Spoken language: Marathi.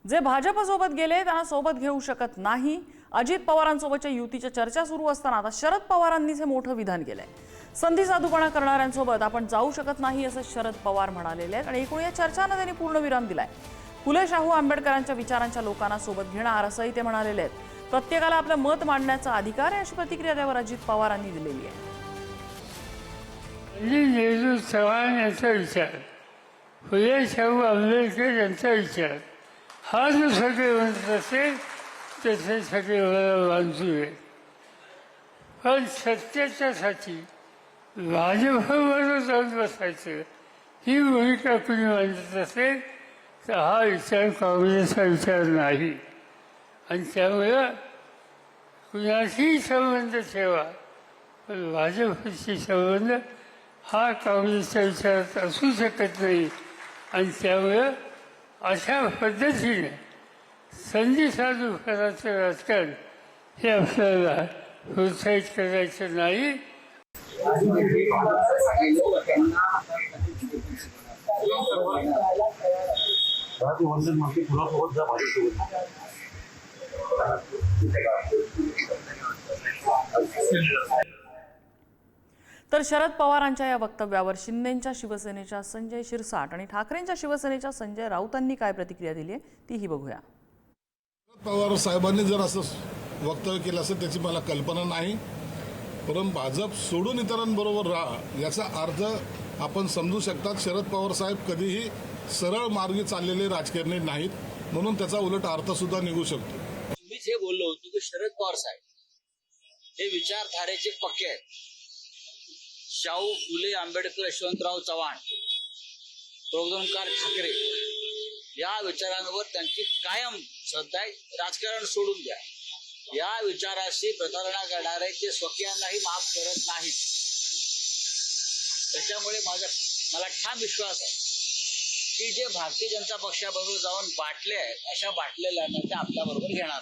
जे भाजपसोबत गेले त्यांना सोबत घेऊ शकत नाही। अजित पवारांसोबतच्या युतीच्या चर्चा सुरू असताना आता शरद पवारांनीच हे मोठं विधान केलंय। संधी साधूपणा करणाऱ्यांसोबत आपण जाऊ शकत नाही असं शरद पवार म्हणालेले आहेत आणि एकूण या चर्चांना त्यांनी पूर्णविराम दिलाय। फुले शाहू आंबेडकरांच्या विचारांच्या लोकांना सोबत घेणार असंही ते म्हणालेले आहेत। प्रत्येकाला आपलं मत मांडण्याचा अधिकार आहे अशी प्रतिक्रिया त्यावर अजित पवारांनी दिलेली आहे। नेहरू चव्हाण यांचा विचार, फुले शाहू आंबेडकर यांचा विचार हा जो सगळे म्हणत असेल त्याच्यासाठी मंजूर आहे। पण सत्याच्यासाठी भाजपबरोबर जाऊन बसायचं ही भूमिका कुणी मांडत असेल तर हा विचार काँग्रेसचा विचार नाही। आणि त्यामुळं कुणाशीही संबंध ठेवा पण भाजपशी संबंध हा काँग्रेसच्या विचारात असू शकत नाही। आणि त्यामुळं अशा पद्धतीने संधी साधूपणाचं राजकारण हे आपल्याला प्रोत्साहित करायचं नाही। तर शरद पवारांच्या या वक्तव्यावर शिंदेंच्या शिवसेनेच्या संजय शिरसाट आणि ठाकरेंच्या शिवसेनेच्या संजय राऊतांनी काय प्रतिक्रिया दिली आहे तीही बघूया। शरद पवार साहेबांनी जर असं वक्तव्य केलं असं त्याची मला कल्पना नाही, परंतु भाजप सोडून इतरांबरोबर राहा याचा अर्थ आपण समजू शकतात। शरद पवार साहेब कधीही सरळ मार्गी चाललेले राजकारणी नाहीत, म्हणून त्याचा उलट अर्थ सुद्धा निघू शकतो। मीच हे बोललो होतो की शरद पवार साहेब हे विचारधारेचे पक्के आहेत। शाहू फुले आंबेडकर यशवंतराव चव्हाण प्रोगमकार ठाकरे या विचारांवर त्यांची कायम श्रद्धा आहे। राजकारण सोडून द्या, या विचाराशी प्रतारणा करणारे ते स्वकीयांनाही माफ करत नाहीत। त्याच्यामुळे मला ठाम विश्वास आहे की जे भारतीय जनता पक्षाबरोबर जाऊन बाटले आहेत अशा बाटलेल्यांना ते आपल्या बरोबर घेणार।